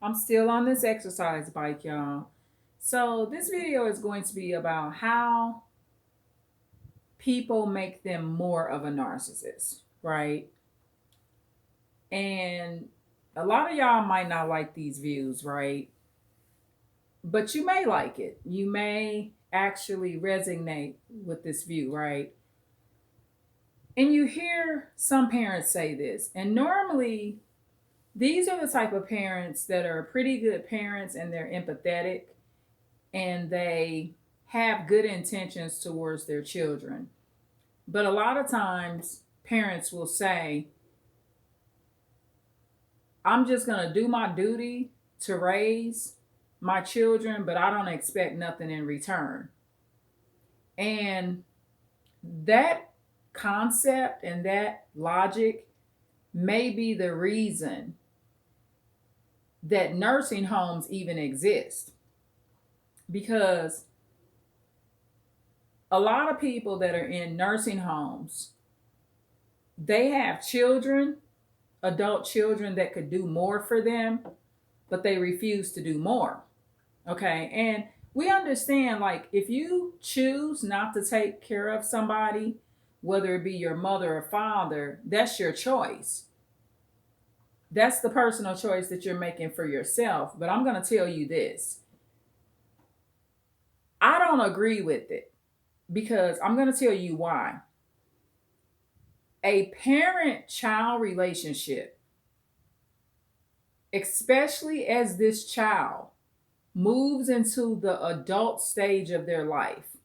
I'm still on this exercise bike, y'all. So, this video is going to be about how people make them more of a narcissist, right? And a lot of y'all might not like these views, right? But you may like it. You may actually resonate with this view, right? And you hear some parents say this, and normally these are the type of parents that are pretty good parents and they're empathetic and they have good intentions towards their children. But a lot of times, parents will say, I'm just going to do my duty to raise my children, but I don't expect nothing in return. And that concept and that logic may be the reason that nursing homes even exist. Because a lot of people that are in nursing homes, they have children, adult children that could do more for them, but they refuse to do more. Okay. And we understand, like, if you choose not to take care of somebody, whether it be your mother or father, that's your choice. That's the personal choice that you're making for yourself. But I'm going to tell you this, I don't agree with it because I'm going to tell you why. A parent child relationship, especially as this child moves into the adult stage of their life,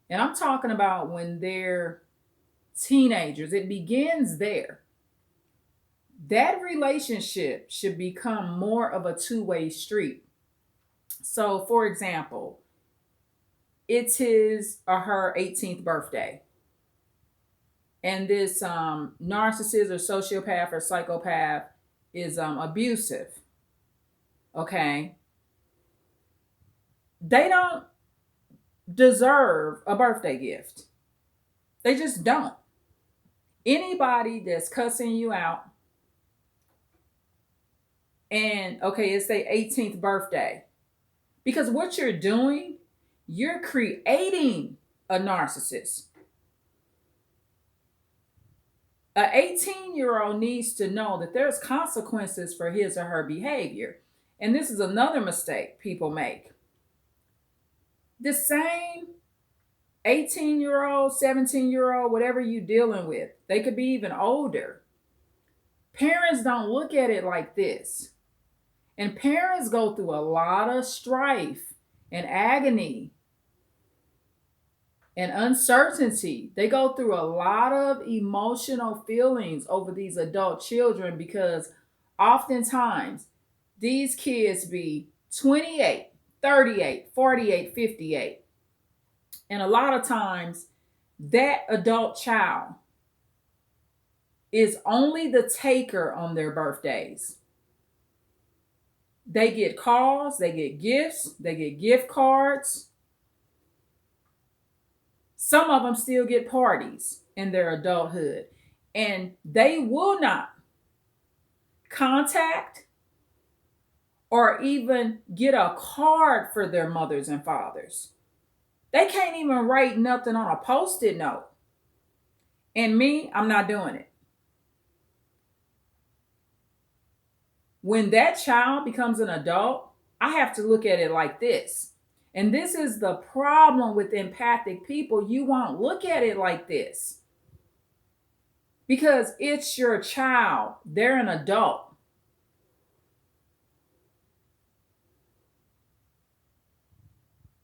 and I'm talking about when they're teenagers, it begins there. That relationship should become more of a two-way street. So, for example, it's his or her 18th birthday, and this narcissist or sociopath or psychopath is abusive. Okay, they don't deserve a birthday gift. They just don't. Anybody that's cussing you out, and okay, it's their 18th birthday, because what you're doing, you're creating a narcissist. An 18-year-old needs to know that there's consequences for his or her behavior. And this is another mistake people make. The same 18-year-old, 17-year-old, whatever you're dealing with, they could be even older. Parents don't look at it like this. And parents go through a lot of strife and agony and uncertainty. They go through a lot of emotional feelings over these adult children because oftentimes these kids be 28, 38, 48, 58. And a lot of times that adult child is only the taker on their birthdays. They get calls, they get gifts, they get gift cards. Some of them still get parties in their adulthood, and they will not contact or even get a card for their mothers and fathers. They can't even write nothing on a post-it note. And me, I'm not doing it. When that child becomes an adult, I have to look at it like this. And this is the problem with empathic people. You won't look at it like this because it's your child. They're an adult.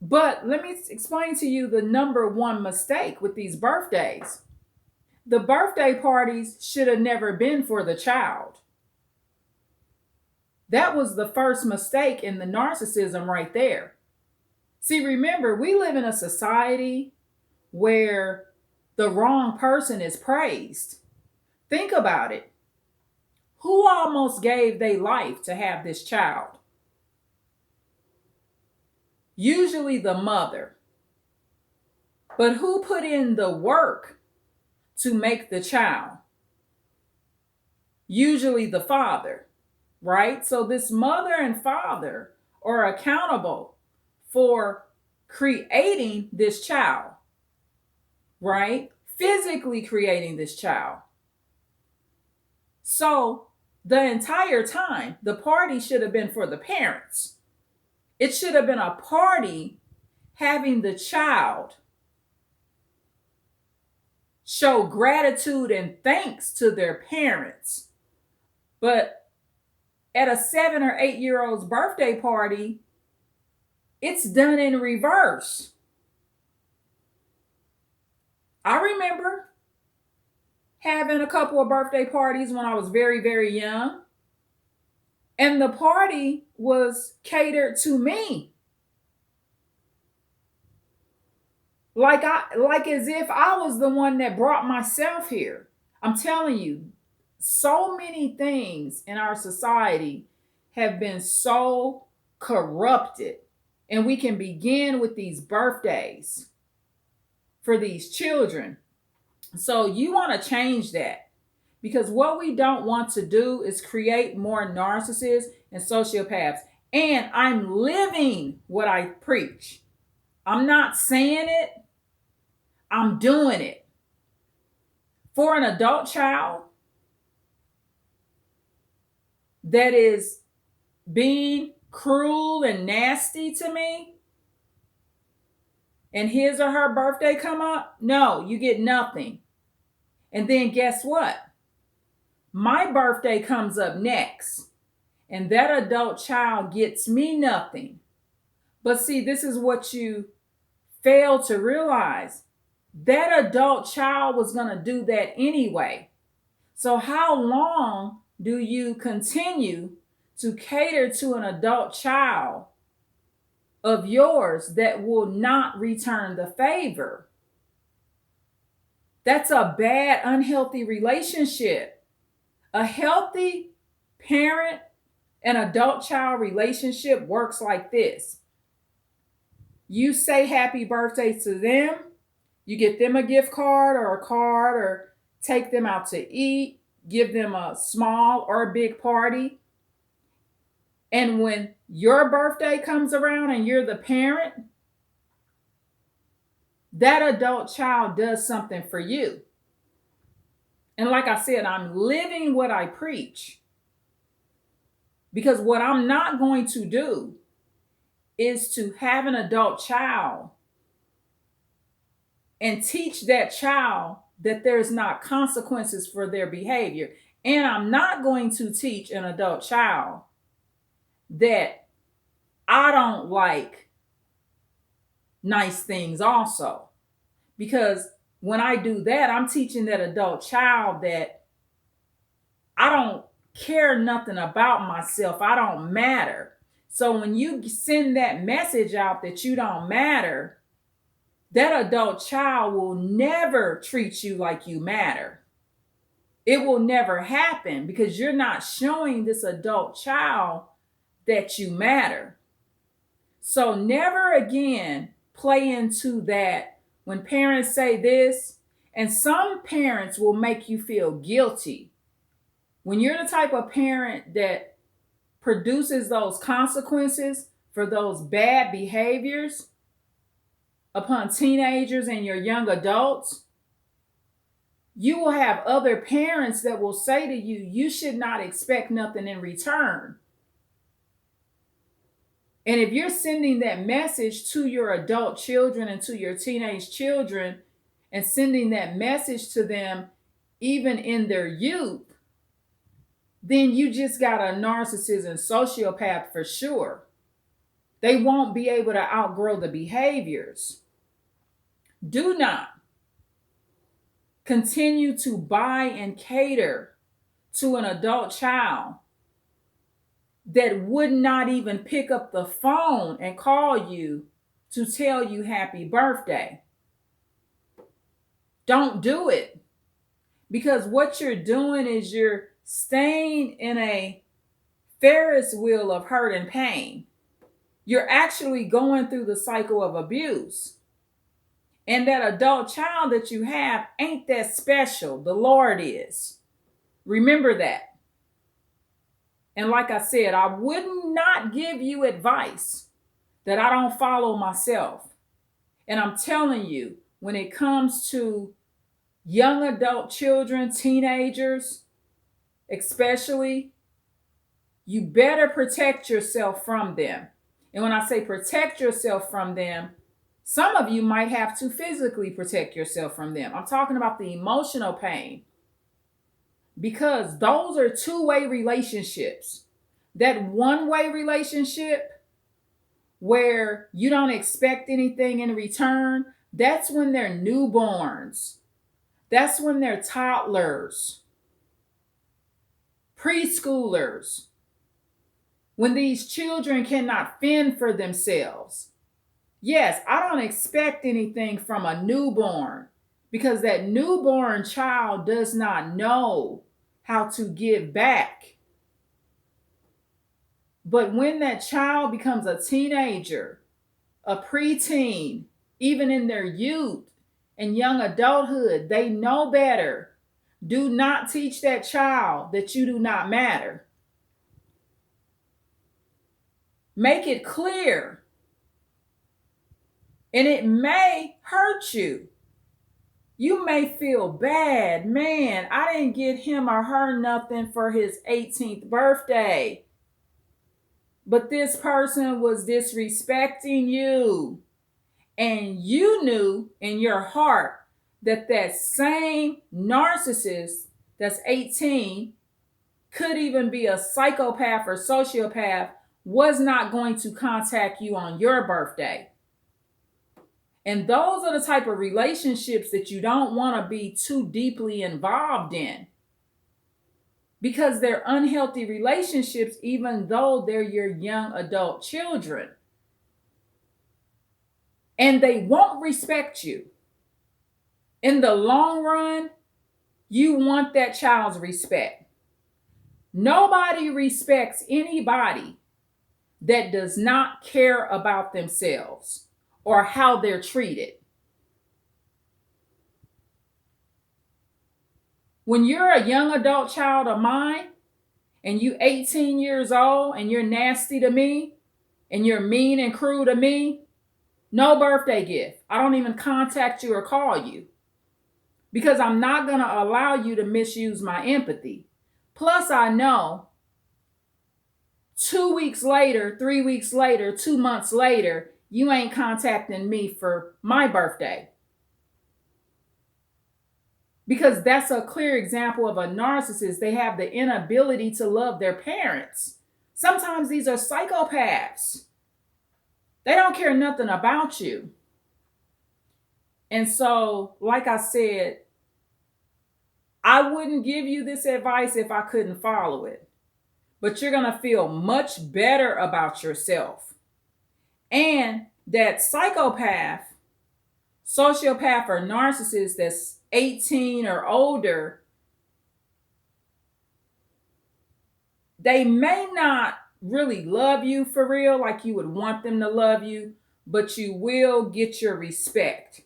But let me explain to you the number one mistake with these birthdays. The birthday parties should have never been for the child. That was the first mistake in the narcissism right there. See, remember, we live in a society where the wrong person is praised. Think about it. Who almost gave their life to have this child? Usually the mother. But who put in the work to make the child? Usually the father. right? So this mother and father are accountable for creating this child, right? Physically creating this child. So the entire time, the party should have been for the parents. It should have been a party having the child show gratitude and thanks to their parents. But at a 7 or 8 year old's birthday party, it's done in reverse. I remember having a couple of birthday parties when I was very, very young. And the party was catered to me. Like as if I was the one that brought myself here. I'm telling you, so many things in our society have been so corrupted. And we can begin with these birthdays for these children. So you want to change that, because what we don't want to do is create more narcissists and sociopaths. And I'm living what I preach. I'm not saying it, I'm doing it. For an adult child that is being cruel and nasty to me, and his or her birthday come up, no, you get nothing. And then guess what? My birthday comes up next, and that adult child gets me nothing. But see, this is what you fail to realize. That adult child was going to do that anyway. So how long do you continue to cater to an adult child of yours that will not return the favor? That's a bad, unhealthy relationship. A healthy parent and adult child relationship works like this. You say happy birthday to them. You get them a gift card or take them out to eat, give them a small or a big party. And when your birthday comes around and you're the parent, that adult child does something for you. And like I said, I'm living what I preach. Because what I'm not going to do is to have an adult child and teach that child that there's not consequences for their behavior. And I'm not going to teach an adult child that I don't like nice things also. Because when I do that, I'm teaching that adult child that I don't care nothing about myself. I don't matter. So when you send that message out that you don't matter, that adult child will never treat you like you matter. It will never happen because you're not showing this adult child that you matter. So never again play into that when parents say this, and some parents will make you feel guilty. When you're the type of parent that produces those consequences for those bad behaviors upon teenagers and your young adults, you will have other parents that will say to you, you should not expect nothing in return. And if you're sending that message to your adult children and to your teenage children and sending that message to them even in their youth, then you just got a narcissist and sociopath for sure. They won't be able to outgrow the behaviors. Do not continue to buy and cater to an adult child that would not even pick up the phone and call you to tell you happy birthday. Don't do it. Because what you're doing is you're staying in a Ferris wheel of hurt and pain. You're actually going through the cycle of abuse. And that adult child that you have ain't that special. The Lord is. Remember that. And like I said, I would not give you advice that I don't follow myself. And I'm telling you, when it comes to young adult children, teenagers, especially, you better protect yourself from them. And when I say protect yourself from them, some of you might have to physically protect yourself from them. I'm talking about the emotional pain, because those are two-way relationships. That one-way relationship where you don't expect anything in return, that's when they're newborns. That's when they're toddlers, preschoolers, when these children cannot fend for themselves. Yes, I don't expect anything from a newborn, because that newborn child does not know how to give back. But when that child becomes a teenager, a preteen, even in their youth and young adulthood, they know better. Do not teach that child that you do not matter. Make it clear. And it may hurt you. You may feel bad. Man, I didn't get him or her nothing for his 18th birthday. But this person was disrespecting you. And you knew in your heart that that same narcissist that's 18 could even be a psychopath or sociopath, was not going to contact you on your birthday. And those are the type of relationships that you don't want to be too deeply involved in, because they're unhealthy relationships, even though they're your young adult children. And they won't respect you. In the long run, you want that child's respect. Nobody respects anybody that does not care about themselves or how they're treated. When you're a young adult child of mine and you 18 years old and you're nasty to me and you're mean and cruel to me, no birthday gift. I don't even contact you or call you, because I'm not going to allow you to misuse my empathy. Plus, I know 2 weeks later, 3 weeks later, 2 months later, you ain't contacting me for my birthday. Because that's a clear example of a narcissist. They have the inability to love their parents. Sometimes these are psychopaths. They don't care nothing about you. And so, like I said, I wouldn't give you this advice if I couldn't follow it. But you're going to feel much better about yourself. And that psychopath, sociopath, or narcissist that's 18 or older, they may not really love you for real like you would want them to love you, but you will get your respect.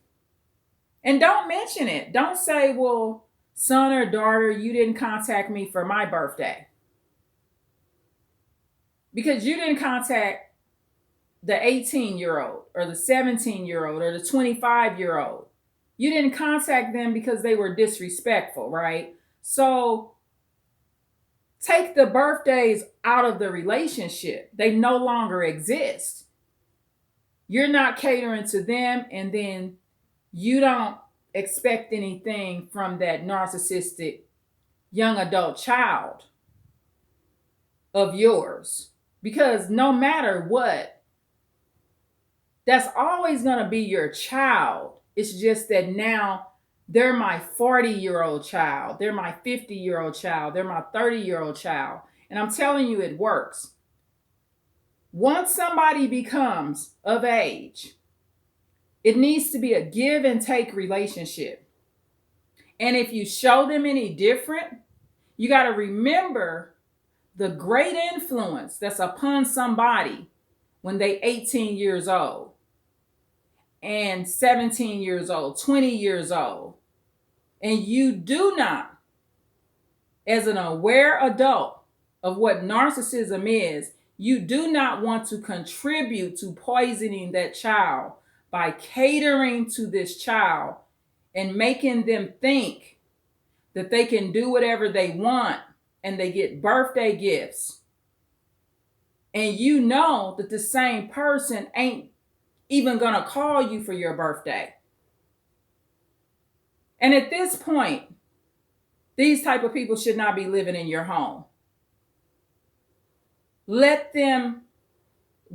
And don't mention it. Don't say, well, son or daughter, you didn't contact me for my birthday. Because you didn't contact the 18-year-old or the 17-year-old or the 25-year-old. You didn't contact them because they were disrespectful, right? So take the birthdays out of the relationship. They no longer exist. You're not catering to them, and then you don't expect anything from that narcissistic young adult child of yours. Because no matter what, that's always going to be your child. It's just that now they're my 40-year-old child. They're my 50-year-old child. They're my 30-year-old child. And I'm telling you, it works. Once somebody becomes of age, it needs to be a give and take relationship. And if you show them any different, you got to remember the great influence that's upon somebody when they 18 years old and 17 years old, 20 years old. And you do not, as an aware adult, of what narcissism is, you do not want to contribute to poisoning that child by catering to this child and making them think that they can do whatever they want and they get birthday gifts. And you know that the same person ain't even gonna call you for your birthday. And at this point, these type of people should not be living in your home. Let them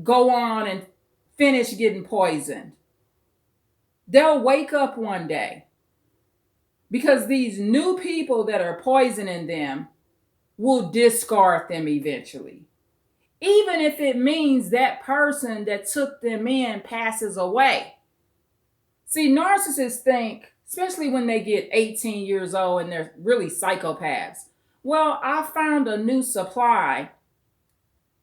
go on and finish getting poisoned. They'll wake up one day because these new people that are poisoning them will discard them eventually. Even if it means that person that took them in passes away. See, narcissists think, especially when they get 18 years old and they're really psychopaths, well, I found a new supply.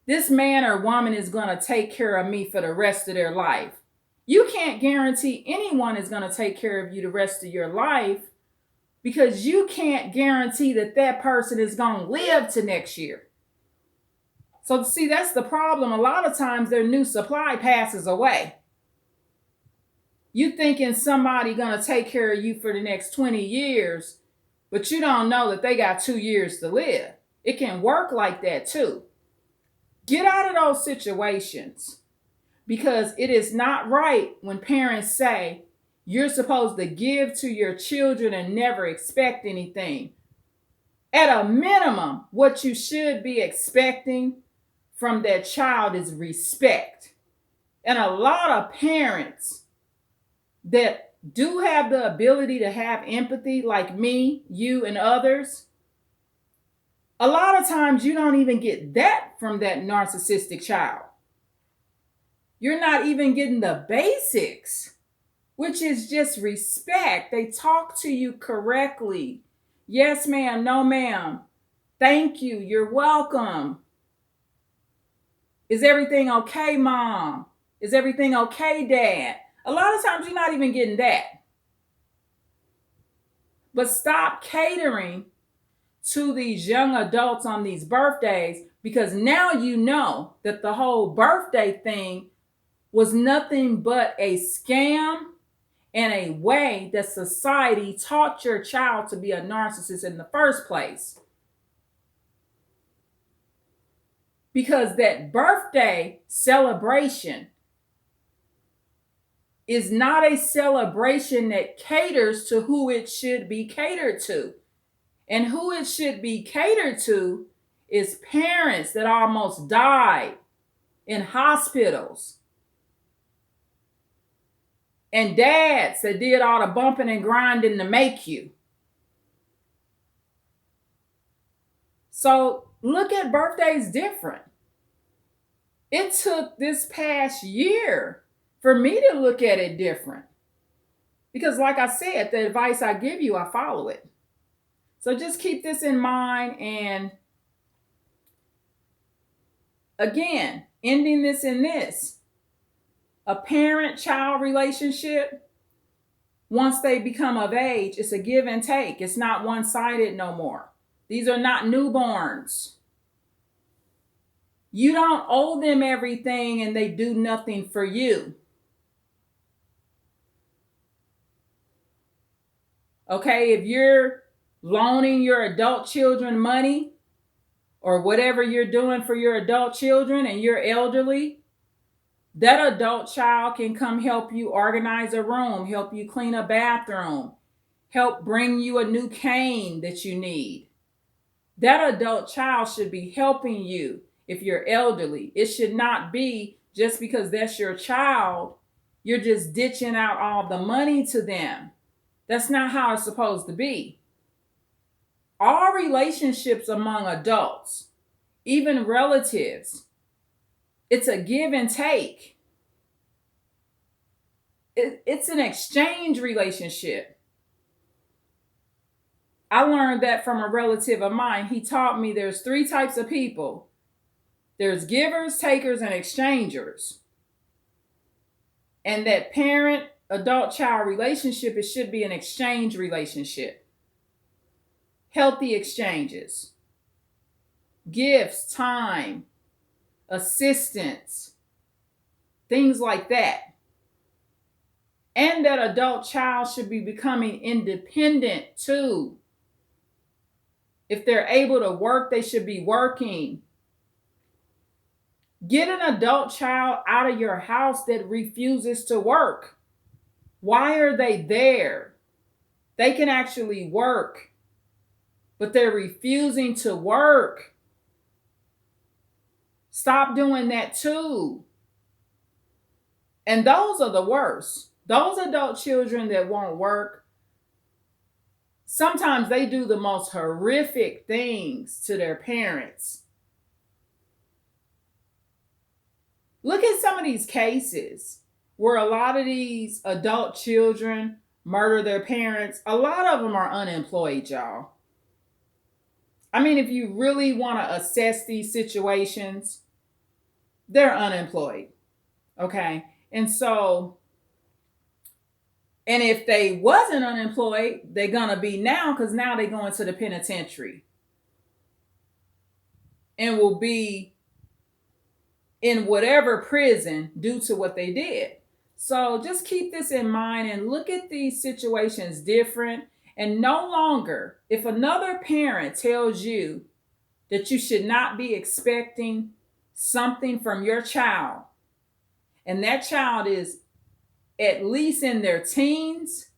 This man or woman is going to take care of me for the rest of their life. You can't guarantee anyone is going to take care of you the rest of your life because you can't guarantee that that person is going to live to next year. So see, that's the problem. A lot of times their new supply passes away. You thinking somebody going to take care of you for the next 20 years, but you don't know that they got 2 years to live. It can work like that too. Get out of those situations because it is not right when parents say you're supposed to give to your children and never expect anything. At a minimum, what you should be expecting from that child is respect. And a lot of parents that do have the ability to have empathy, like me, you, and others, a lot of times you don't even get that from that narcissistic child. You're not even getting the basics, which is just respect. They talk to you correctly. Yes, ma'am. No, ma'am. Thank you. You're welcome. Is everything okay, mom? Is everything okay, dad? A lot of times you're not even getting that. But stop catering to these young adults on these birthdays because now you know that the whole birthday thing was nothing but a scam and a way that society taught your child to be a narcissist in the first place. Because that birthday celebration is not a celebration that caters to who it should be catered to. And who it should be catered to is parents that almost died in hospitals. And dads that did all the bumping and grinding to make you. So look at birthdays different. It took this past year for me to look at it different. Because like I said, the advice I give you, I follow it. So just keep this in mind. And again, ending this in this. A parent-child relationship, once they become of age, it's a give and take. It's not one-sided no more. These are not newborns. You don't owe them everything and they do nothing for you. Okay, if you're loaning your adult children money or whatever you're doing for your adult children and you're elderly, that adult child can come help you organize a room, help you clean a bathroom, help bring you a new cane that you need. That adult child should be helping you if you're elderly. It should not be just because that's your child, you're just ditching out all the money to them. That's not how it's supposed to be. All relationships among adults, even relatives, it's a give and take. It's an exchange relationship. I learned that from a relative of mine. He taught me there's 3 types of people. There's givers, takers, and exchangers. And that parent, adult, child relationship, it should be an exchange relationship. Healthy exchanges. gifts, time, assistance, things like that. And that adult child should be becoming independent too. If they're able to work, they should be working. Get an adult child out of your house that refuses to work. Why are they there? They can actually work, but they're refusing to work. Stop doing that too. And those are the worst. Those adult children that won't work, sometimes they do the most horrific things to their parents. Look at some of these cases where a lot of these adult children murder their parents. A lot of them are unemployed, y'all. I mean, if you really want to assess these situations, they're unemployed. Okay. And if they wasn't unemployed, they're going to be now, because now they go into the penitentiary and will be in whatever prison due to what they did. So just keep this in mind and look at these situations different. And no longer, if another parent tells you that you should not be expecting something from your child, and that child is at least in their teens,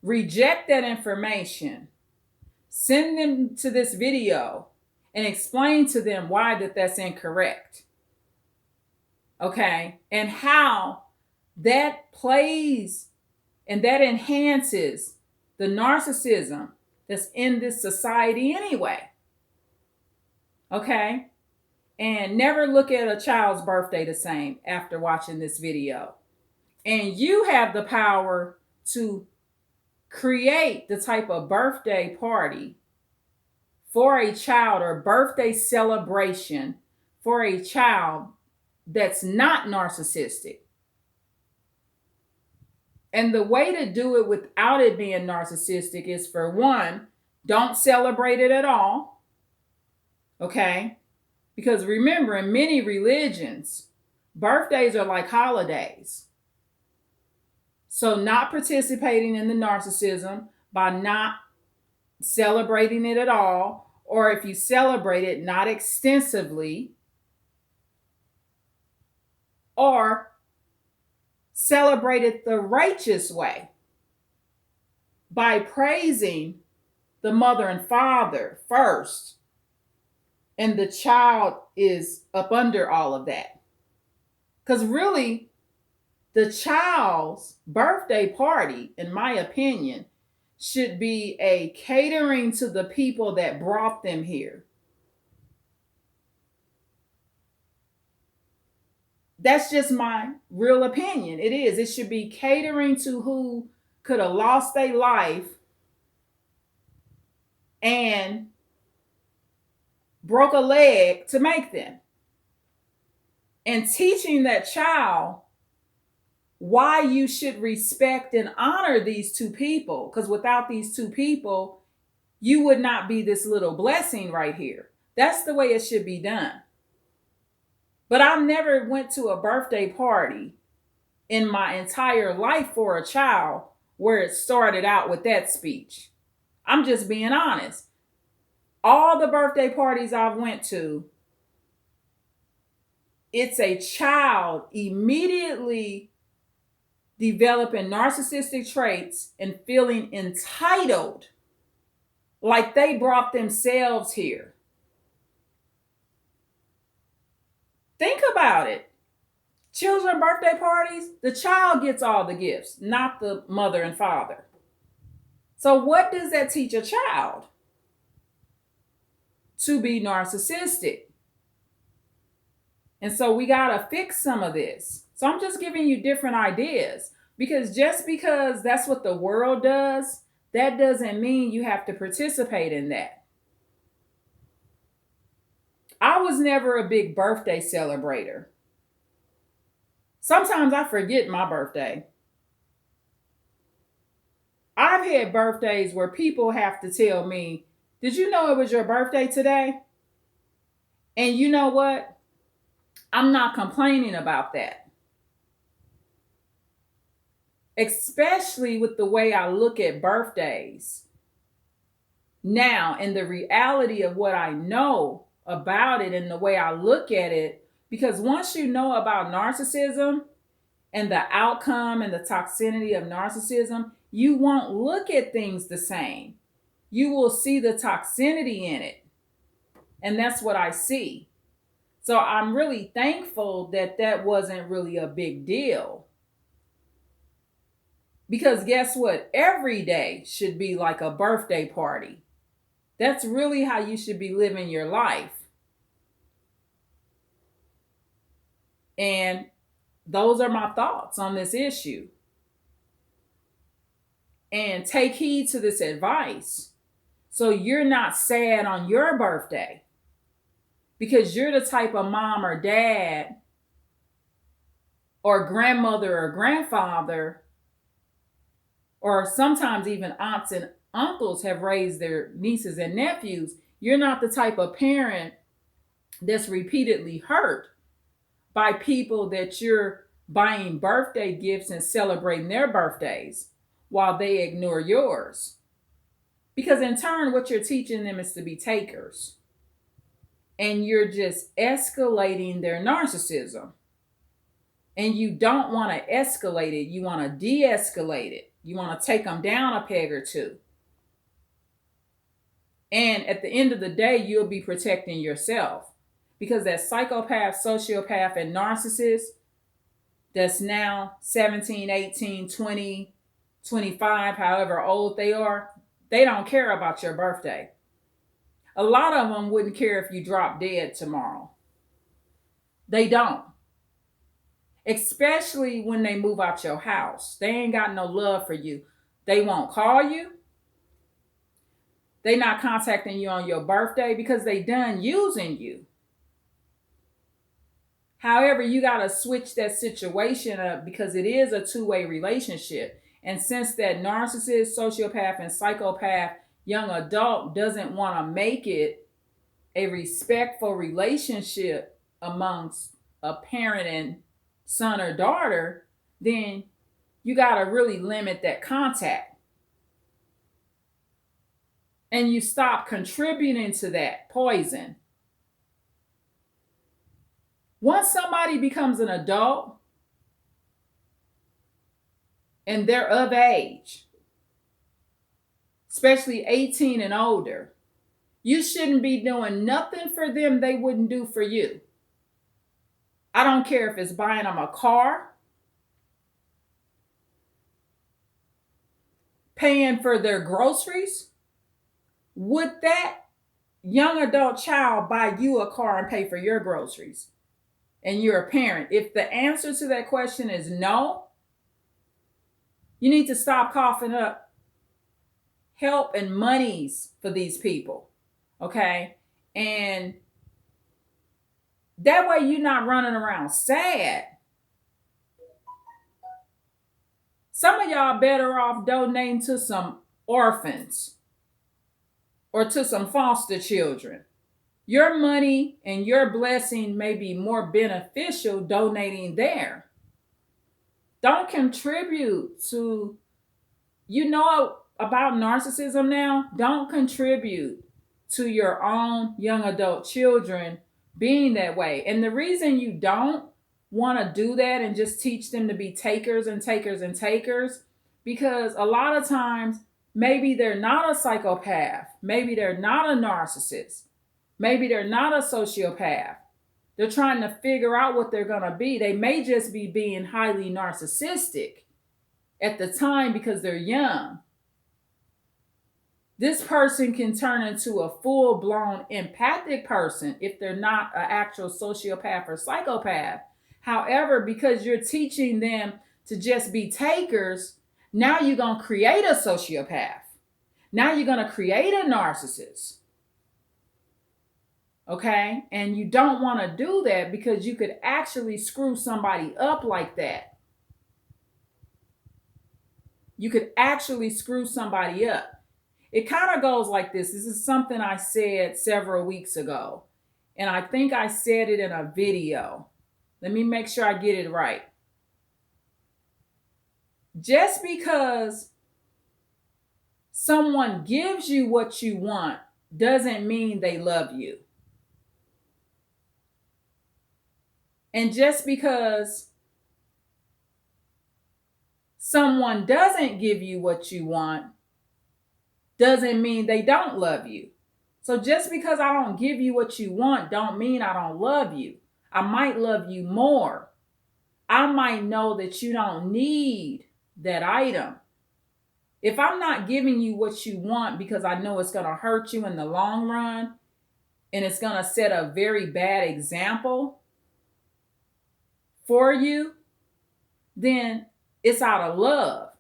reject that information. Send them to this video and explain to them why that's incorrect. Okay? And how that plays and that enhances the narcissism that's in this society anyway. Okay? And never look at a child's birthday the same after watching this video. And you have the power to create the type of birthday party for a child or birthday celebration for a child that's not narcissistic. And the way to do it without it being narcissistic is, for one, don't celebrate it at all. Okay? Because remember, in many religions, birthdays are like holidays. So not participating in the narcissism by not celebrating it at all, or if you celebrate it, not extensively, or celebrate it the righteous way by praising the mother and father first, and the child is up under all of that. Because really, the child's birthday party, in my opinion, should be a catering to the people that brought them here. That's just my real opinion. It is. It should be catering to who could have lost their life and broke a leg to make them. And teaching that child why you should respect and honor these two people. Because without these two people, you would not be this little blessing right here. That's the way it should be done. But I never went to a birthday party in my entire life for a child where it started out with that speech. I'm just being honest. All the birthday parties I've went to, it's a child immediately developing narcissistic traits and feeling entitled, like they brought themselves here. Think about it. Children birthday parties, the child gets all the gifts, not the mother and father. So what does that teach a child? To be narcissistic. And so we got to fix some of this. So I'm just giving you different ideas, because just because that's what the world does, that doesn't mean you have to participate in that. I was never a big birthday celebrator. Sometimes I forget my birthday. I've had birthdays where people have to tell me, "Did you know it was your birthday today?" And you know what? I'm not complaining about that, especially with the way I look at birthdays now and the reality of what I know about it and the way I look at it. Because once you know about narcissism and the outcome and the toxicity of narcissism, you won't look at things the same. You will see the toxicity in it. And that's what I see. So I'm really thankful that that wasn't really a big deal. Because guess what? Every day should be like a birthday party. That's really how you should be living your life. And those are my thoughts on this issue. And take heed to this advice so you're not sad on your birthday, because you're the type of mom or dad or grandmother or grandfather, or sometimes even aunts and uncles have raised their nieces and nephews. You're not the type of parent that's repeatedly hurt by people that you're buying birthday gifts and celebrating their birthdays while they ignore yours. Because in turn, what you're teaching them is to be takers. And you're just escalating their narcissism. And you don't want to escalate it. You want to de-escalate it. You want to take them down a peg or two. And at the end of the day, you'll be protecting yourself. Because that psychopath, sociopath, and narcissist that's now 17, 18, 20, 25, however old they are, they don't care about your birthday. A lot of them wouldn't care if you drop dead tomorrow. They don't. Especially when they move out your house. They ain't got no love for you. They won't call you. They not contacting you on your birthday because they done using you. However, you got to switch that situation up because it is a two-way relationship. And since that narcissist, sociopath, and psychopath young adult doesn't want to make it a respectful relationship amongst a parent and son or daughter, then you got to really limit that contact. And you stop contributing to that poison. Once somebody becomes an adult and they're of age, especially 18 and older, you shouldn't be doing nothing for them they wouldn't do for you. I don't care if it's buying them a car, paying for their groceries. Would that young adult child buy you a car and pay for your groceries? And you're a parent. If the answer to that question is no, you need to stop coughing up help and monies for these people. Okay? And that way you're not running around sad. Some of y'all better off donating to some orphans or to some foster children. Your money and your blessing may be more beneficial donating there. Don't contribute to, you know about narcissism now? Don't contribute to your own young adult children being that way. And the reason you don't want to do that and just teach them to be takers and takers and takers, because a lot of times maybe they're not a psychopath. Maybe they're not a narcissist. Maybe they're not a sociopath. They're trying to figure out what they're going to be. They may just be being highly narcissistic at the time because they're young. This person can turn into a full-blown empathic person if they're not an actual sociopath or psychopath. However, because you're teaching them to just be takers, now you're going to create a sociopath. Now you're going to create a narcissist. Okay? And you don't want to do that because you could actually screw somebody up like that. You could actually screw somebody up. It kind of goes like this. This is something I said several weeks ago. And I think I said it in a video. Let me make sure I get it right. Just because someone gives you what you want doesn't mean they love you. And just because someone doesn't give you what you want doesn't mean they don't love you. So just because I don't give you what you want don't mean I don't love you. I might love you more. I might know that you don't need that item. If I'm not giving you what you want because I know it's going to hurt you in the long run and it's going to set a very bad example for you, then it's out of love.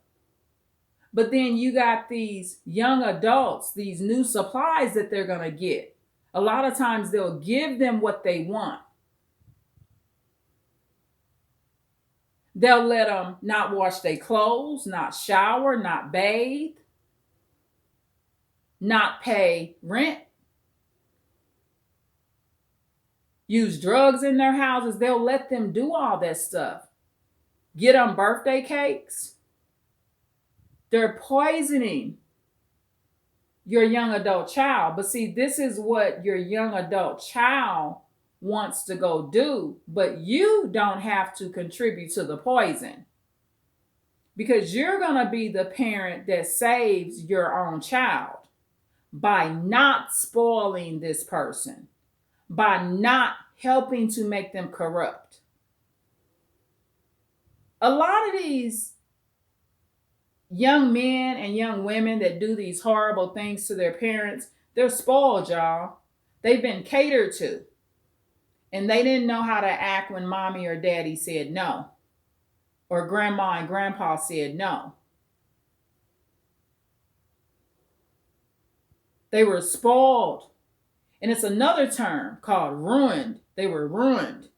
But then you got these young adults, these new supplies that they're going to get. A lot of times they'll give them what they want. They'll let them not wash their clothes, not shower, not bathe, not pay rent, use drugs in their houses. They'll let them do all that stuff. Get them birthday cakes. They're poisoning your young adult child. But see, this is what your young adult child wants to go do. But you don't have to contribute to the poison, because you're going to be the parent that saves your own child by not spoiling this person, by not helping to make them corrupt. A lot of these young men and young women that do these horrible things to their parents, they're spoiled, y'all. They've been catered to. And they didn't know how to act when mommy or daddy said no, or grandma and grandpa said no. They were spoiled. And it's another term called ruined. They were ruined.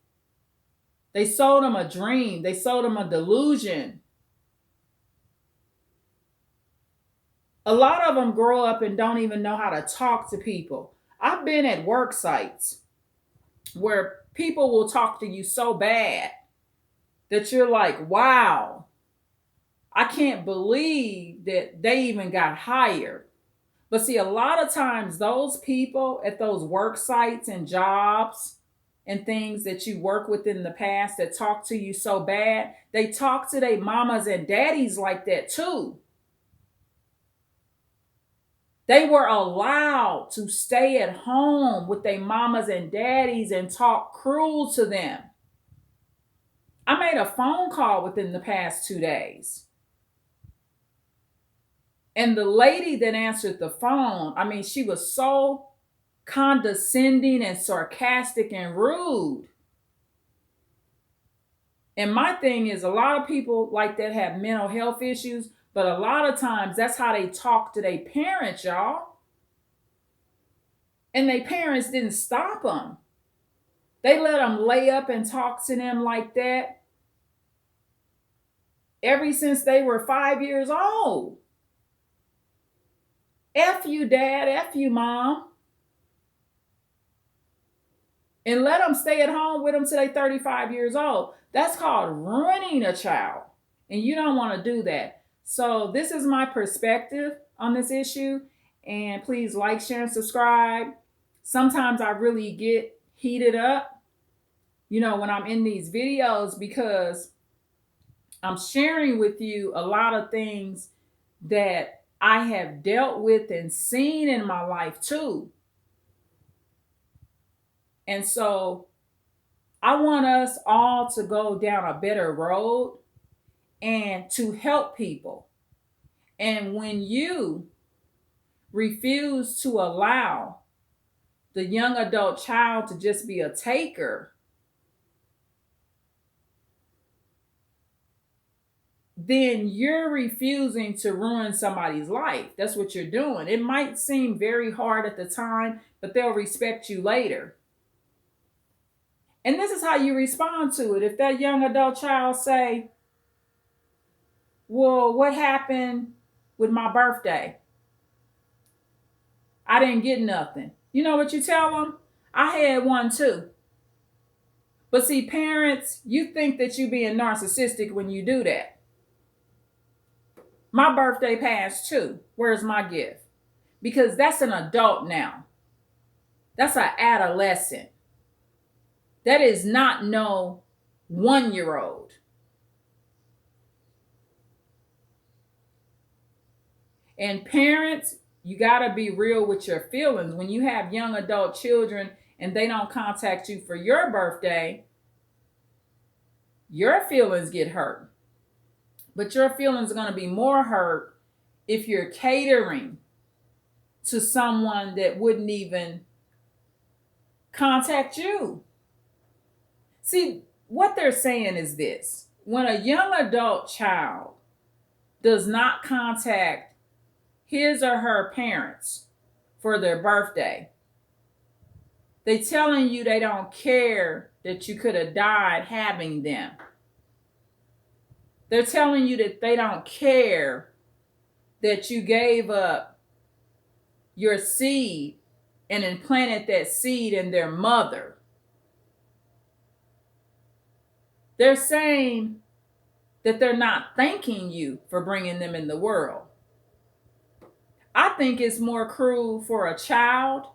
They sold them a dream. They sold them a delusion. A lot of them grow up and don't even know how to talk to people. I've been at work sites where people will talk to you so bad that you're like, wow, I can't believe that they even got hired. But see, a lot of times those people at those work sites and jobs and things that you work with in the past that talk to you so bad, they talk to their mamas and daddies like that too. They were allowed to stay at home with their mamas and daddies and talk cruel to them. I made a phone call within the past 2 days. And the lady that answered the phone, I mean, she was so condescending and sarcastic and rude. And my thing is, a lot of people like that have mental health issues, but a lot of times that's how they talk to their parents, y'all. And their parents didn't stop them. They let them lay up and talk to them like that ever since they were 5 years old. F you, dad, F you, mom. And let them stay at home with them till they're 35 years old. That's called ruining a child. And you don't want to do that. So this is my perspective on this issue. And please like, share, and subscribe. Sometimes I really get heated up, when I'm in these videos, because I'm sharing with you a lot of things that I have dealt with and seen in my life too. And so I want us all to go down a better road and to help people. And when you refuse to allow the young adult child to just be a taker, then you're refusing to ruin somebody's life. That's what you're doing. It might seem very hard at the time, but they'll respect you later. And this is how you respond to it. If that young adult child say, well, what happened with my birthday? I didn't get nothing. You know what you tell them? I had one too. But see, parents, you think that you being narcissistic when you do that. My birthday passed too. Where's my gift? Because that's an adult now. That's an adolescent. That is not no 1-year-old. And parents, you got to be real with your feelings. When you have young adult children and they don't contact you for your birthday, your feelings get hurt. But your feelings are going to be more hurt if you're catering to someone that wouldn't even contact you. See, what they're saying is this: when a young adult child does not contact his or her parents for their birthday, they telling you they don't care that you could have died having them. They're telling you that they don't care that you gave up your seed and implanted that seed in their mother. They're saying that they're not thanking you for bringing them in the world. I think it's more cruel for a child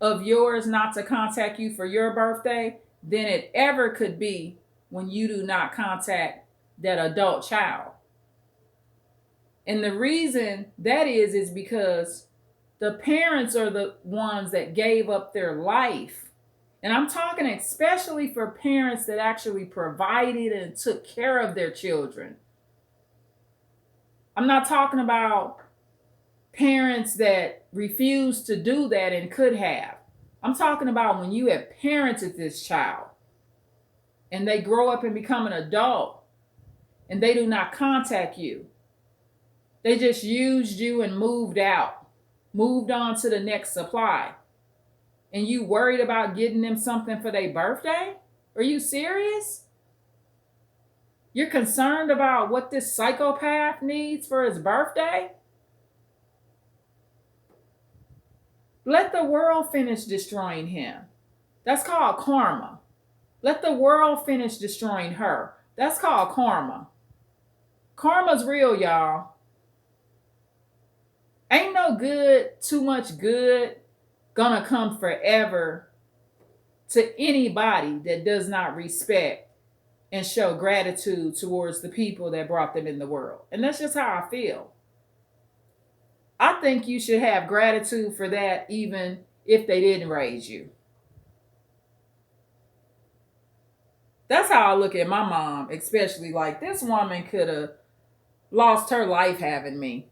of yours not to contact you for your birthday than it ever could be when you do not contact that adult child. And the reason that is because the parents are the ones that gave up their life. And I'm talking especially for parents that actually provided and took care of their children. I'm not talking about parents that refused to do that and could have. I'm talking about when you have parented this child and they grow up and become an adult and they do not contact you. They just used you and moved on to the next supply. And you worried about getting them something for their birthday? Are you serious? You're concerned about what this psychopath needs for his birthday? Let the world finish destroying him. That's called karma. Let the world finish destroying her. That's called karma. Karma's real, y'all. Ain't no good, too much good gonna come forever to anybody that does not respect and show gratitude towards the people that brought them in the world. And that's just how I feel. I think you should have gratitude for that even if they didn't raise you. That's how I look at my mom, especially like this woman could have lost her life having me.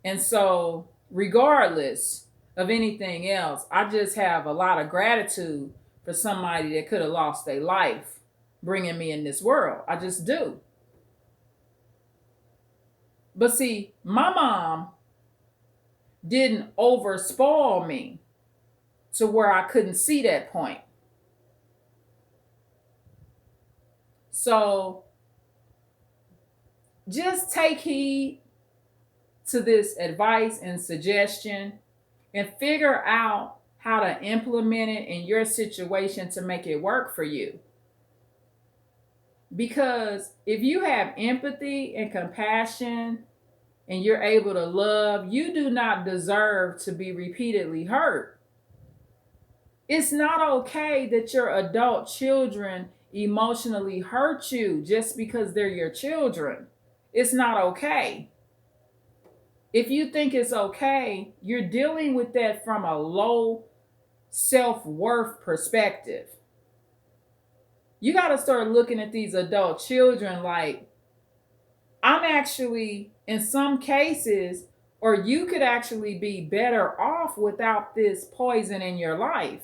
And so, regardless of anything else, I just have a lot of gratitude for somebody that could have lost their life bringing me in this world. I just do. But see, my mom didn't over spoil me to where I couldn't see that point. So just take heed to this advice and suggestion and figure out how to implement it in your situation to make it work for you. Because if you have empathy and compassion and you're able to love, you do not deserve to be repeatedly hurt. It's not okay that your adult children emotionally hurt you just because they're your children. It's not okay. If you think it's okay, you're dealing with that from a low self-worth perspective. You got to start looking at these adult children like, I'm actually, in some cases, or you could actually be better off without this poison in your life.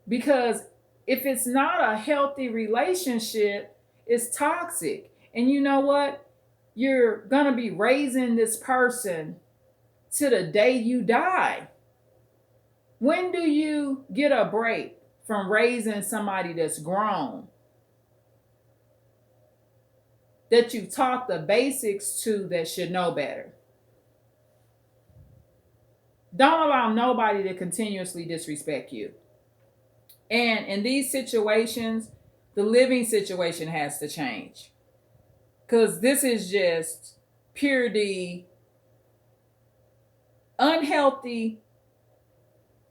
Because if it's not a healthy relationship, it's toxic. And you know what? You're going to be raising this person to the day you die. When do you get a break from raising somebody that's grown, that you taught the basics to, that should know better? Don't allow nobody to continuously disrespect you. And in these situations, the living situation has to change. Because this is just purely unhealthy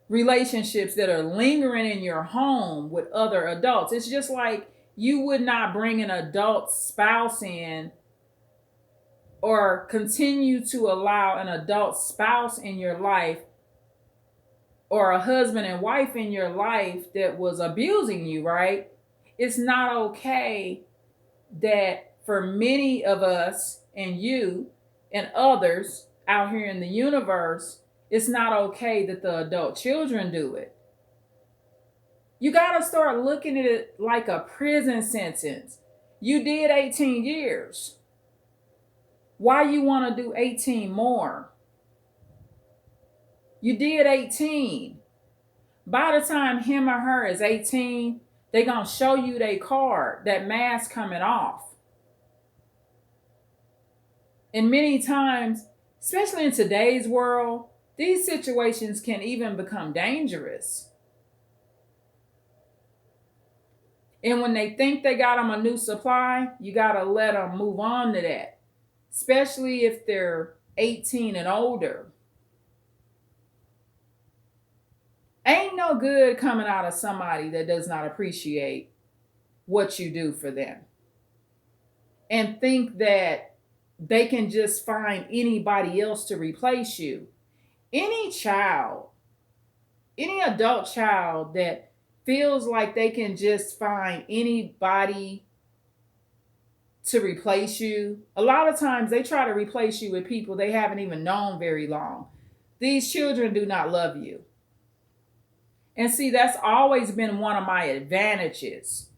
relationships that are lingering in your home with other adults. It's just like you would not bring an adult spouse in or continue to allow an adult spouse in your life or a husband and wife in your life that was abusing you, right? It's not okay that for many of us and you and others out here in the universe, it's not okay that the adult children do it. You got to start looking at it like a prison sentence. You did 18 years. Why you want to do 18 more? You did 18. By the time him or her is 18, they're going to show you their card, that mask coming off. And many times, especially in today's world, these situations can even become dangerous. And when they think they got them a new supply, you got to let them move on to that, especially if they're 18 and older. Ain't no good coming out of somebody that does not appreciate what you do for them and think that they can just find anybody else to replace you. Any child, any adult child that feels like they can just find anybody to replace you, a lot of times they try to replace you with people they haven't even known very long. These children do not love you. And see, that's always been one of my advantages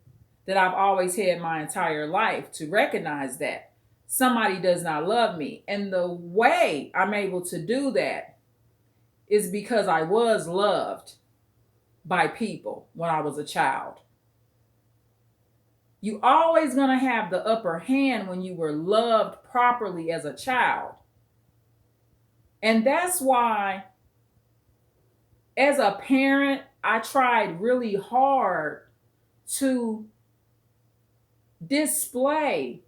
that I've always had my entire life, to recognize that somebody does not love me. And the way I'm able to do that is because I was loved by people when I was a child. You always going to have the upper hand when you were loved properly as a child. And that's why, as a parent, I tried really hard to display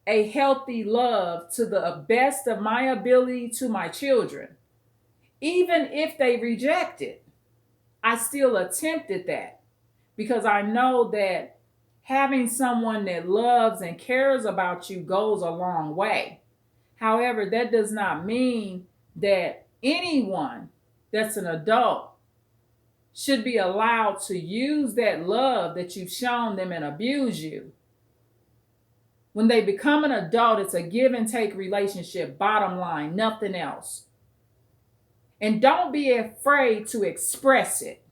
a healthy love to the best of my ability to my children. Even if they reject it, I still attempted that, because I know that having someone that loves and cares about you goes a long way. However, that does not mean that anyone that's an adult should be allowed to use that love that you've shown them and abuse you. When they become an adult, it's a give and take relationship, bottom line, nothing else. And don't be afraid to express it.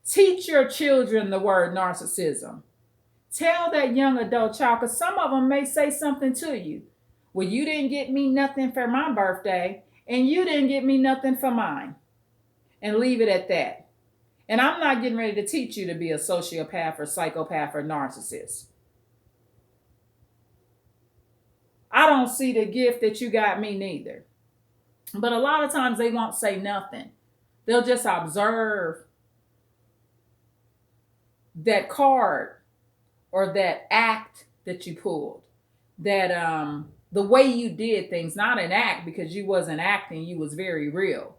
Teach your children the word narcissism. Tell that young adult child, because some of them may say something to you. Well, you didn't get me nothing for my birthday, and you didn't get me nothing for mine. And leave it at that. And I'm not getting ready to teach you to be a sociopath or psychopath or narcissist. I don't see the gift that you got me neither. But a lot of times they won't say nothing. They'll just observe that card or that act that you pulled. That the way you did things, not an act because you wasn't acting, you was very real.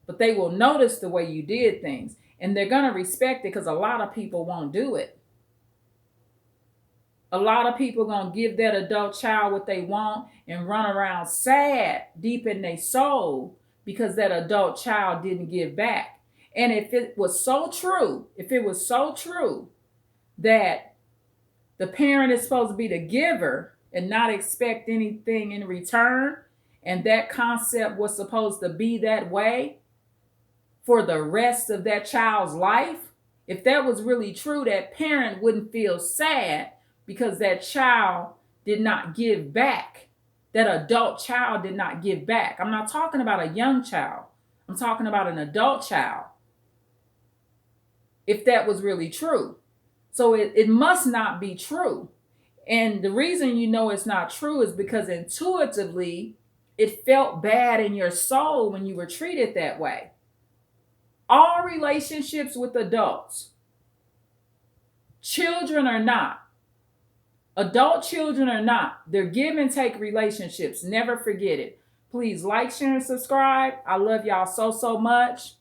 But they will notice the way you did things, and they're going to respect it, because a lot of people won't do it. A lot of people going to give that adult child what they want and run around sad deep in their soul because that adult child didn't give back. And if it was so true that the parent is supposed to be the giver and not expect anything in return, and that concept was supposed to be that way for the rest of that child's life, if that was really true, that parent wouldn't feel sad because that child did not give back. That adult child did not give back. I'm not talking about a young child. I'm talking about an adult child. If that was really true. So it must not be true. And the reason you know it's not true is because intuitively it felt bad in your soul when you were treated that way. All relationships with adults, children or not, adult children or not, they're give and take relationships. Never forget it. Please like, share, and subscribe. I love y'all so, so much.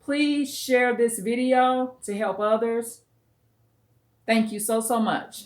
Please share this video to help others. Thank you so, so much.